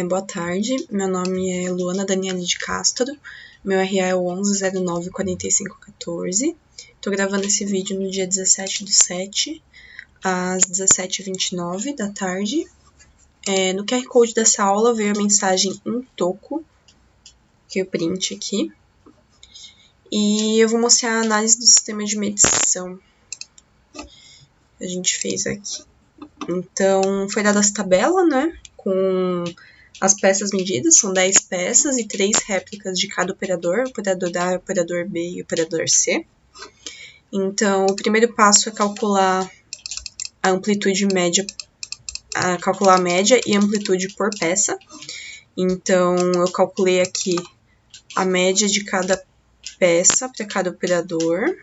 Boa tarde, meu nome é Luana Daniele de Castro, meu RA é o 11094514. Estou gravando esse vídeo no dia 17/7, às 17h29 da tarde. No QR Code dessa aula veio a mensagem em toco, que eu print aqui. E eu vou mostrar a análise do sistema de medição que a gente fez aqui. Então, foi dada essa tabela, né, com as peças medidas, são 10 peças e 3 réplicas de cada operador, operador A, operador B e operador C. Então, o primeiro passo é calcular a amplitude média, calcular a média e a amplitude por peça. Então, eu calculei aqui a média de cada peça para cada operador.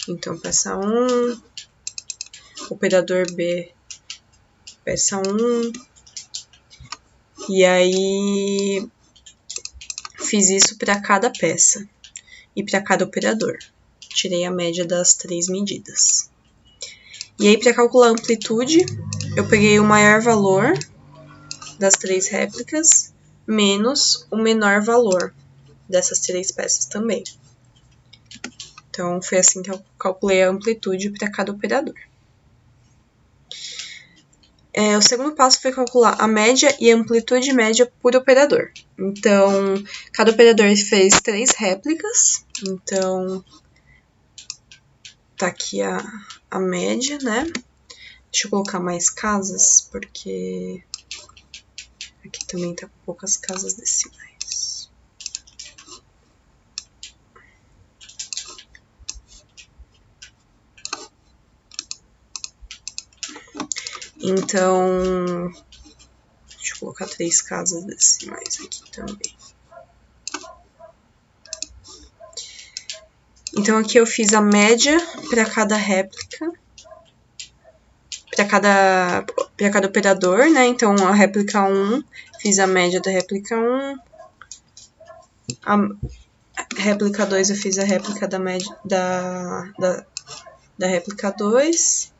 Então, peça 1, operador B, peça 1, e aí fiz isso para cada peça e para cada operador. Tirei a média das 3 medidas. E aí, para calcular a amplitude, eu peguei o maior valor das 3 réplicas menos o menor valor dessas 3 peças também. Então, foi assim que eu calculei a amplitude para cada operador. O segundo passo foi calcular a média e a amplitude média por operador. Então, cada operador fez 3 réplicas. Então, tá aqui a média, né? Deixa eu colocar mais casas, porque aqui também tá com poucas casas decimais. Então, deixa eu colocar 3 casas decimais aqui também. Então, aqui eu fiz a média para cada réplica, para cada operador, né? Então, a réplica 1, fiz a média da réplica 1. A réplica 2, eu fiz a réplica da média da réplica 2.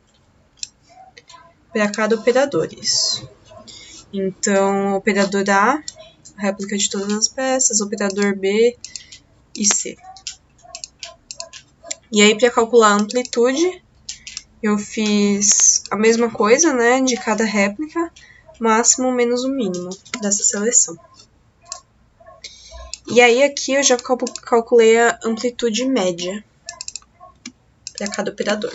Para cada operador, isso. Então, operador A, réplica de todas as peças, operador B e C. E aí, para calcular a amplitude, eu fiz a mesma coisa, né, de cada réplica, máximo menos o mínimo dessa seleção. E aí, aqui eu já calculei a amplitude média para cada operador.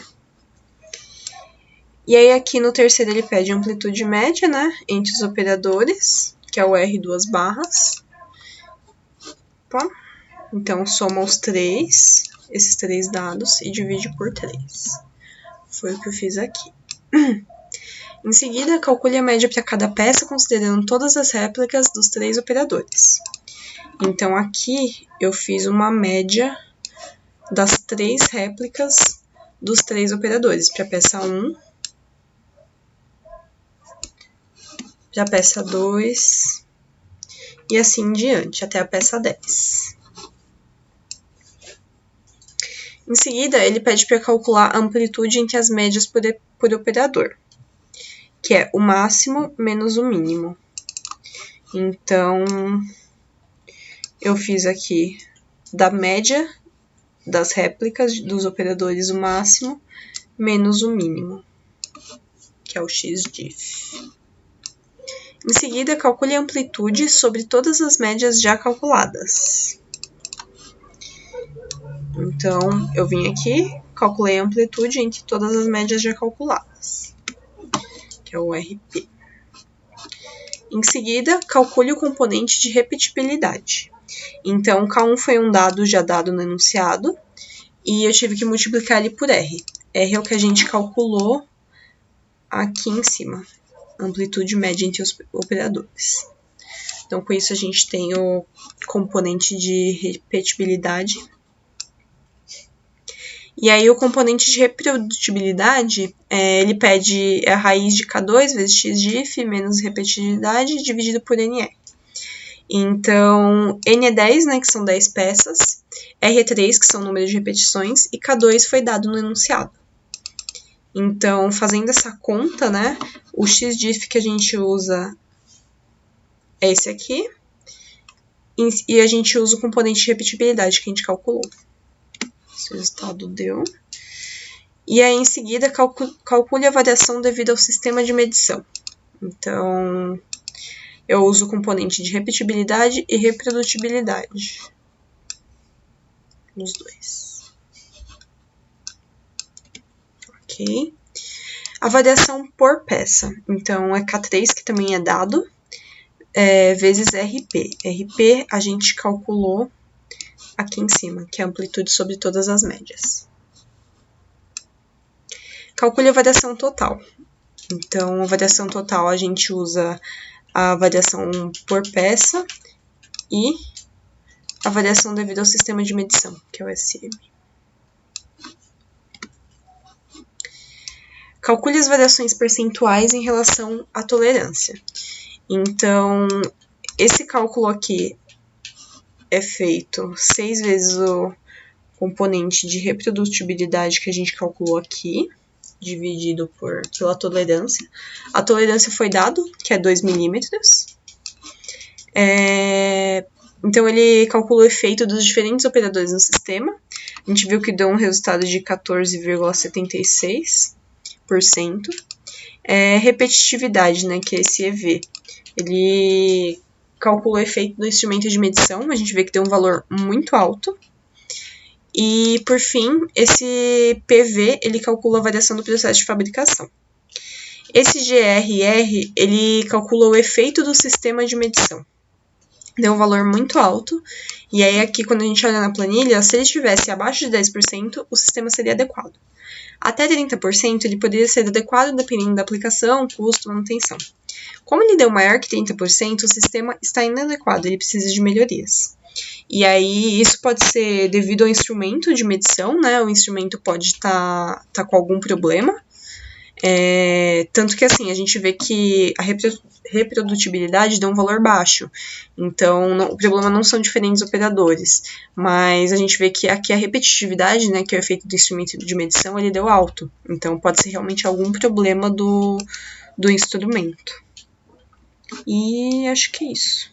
E aí, aqui no terceiro, ele pede amplitude média, né, entre os operadores, que é o R duas barras. Tá? Então, soma os 3, esses 3 dados, e divide por 3. Foi o que eu fiz aqui. Em seguida, calcule a média para cada peça, considerando todas as réplicas dos 3 operadores. Então, aqui, eu fiz uma média das 3 réplicas dos 3 operadores, para a peça 1, para a peça 2, e assim em diante, até a peça 10. Em seguida, ele pede para calcular a amplitude entre as médias por operador, que é o máximo menos o mínimo. Então, eu fiz aqui da média das réplicas dos operadores o máximo menos o mínimo, que é o xdiff. Em seguida, calcule a amplitude sobre todas as médias já calculadas. Então, eu vim aqui, calculei a amplitude entre todas as médias já calculadas, que é o RP. Em seguida, calcule o componente de repetibilidade. Então, K1 foi um dado já dado no enunciado, e eu tive que multiplicar ele por R. R é o que a gente calculou aqui em cima, amplitude média entre os operadores. Então, com isso, a gente tem o componente de repetibilidade. E aí, o componente de reprodutibilidade, ele pede a raiz de K2 vezes xdiff menos repetibilidade dividido por NR. Então, N é 10, né, que são 10 peças, R é 3, que são o número de repetições, e K2 foi dado no enunciado. Então, fazendo essa conta, né, o xdiff que a gente usa é esse aqui. E a gente usa o componente de repetibilidade que a gente calculou. Esse resultado deu. E aí, em seguida, calcule a variação devido ao sistema de medição. Então, eu uso o componente de repetibilidade e reprodutibilidade nos dois. Ok. A variação por peça. Então, é K3, que também é dado, vezes RP. RP a gente calculou aqui em cima, que é a amplitude sobre todas as médias. Calcule a variação total. Então, a variação total a gente usa a variação por peça e a variação devido ao sistema de medição, que é o SM. Calcule as variações percentuais em relação à tolerância. Então, esse cálculo aqui é feito 6 vezes o componente de reprodutibilidade que a gente calculou aqui, dividido pela tolerância. A tolerância foi dado, que é 2 milímetros. Então, ele calculou o efeito dos diferentes operadores no sistema. A gente viu que deu um resultado de 14,76%. Repetitividade, né, que é esse EV. Ele calculou o efeito do instrumento de medição. A gente vê que deu um valor muito alto. E, por fim, esse PV, ele calcula a variação do processo de fabricação. Esse GRR, ele calculou o efeito do sistema de medição. Deu um valor muito alto. E aí, aqui, quando a gente olha na planilha, se ele estivesse abaixo de 10%, o sistema seria adequado. Até 30%, ele poderia ser adequado dependendo da aplicação, custo, manutenção. Como ele deu maior que 30%, o sistema está inadequado, ele precisa de melhorias. E aí, isso pode ser devido ao instrumento de medição, né? O instrumento pode estar com algum problema. Tanto que, assim, a gente vê que a reprodutibilidade dá um valor baixo. Então, o problema não são diferentes operadores. Mas a gente vê que aqui a repetitividade, né, que é o efeito do instrumento de medição, ele deu alto. Então, pode ser realmente algum problema do instrumento. E acho que é isso.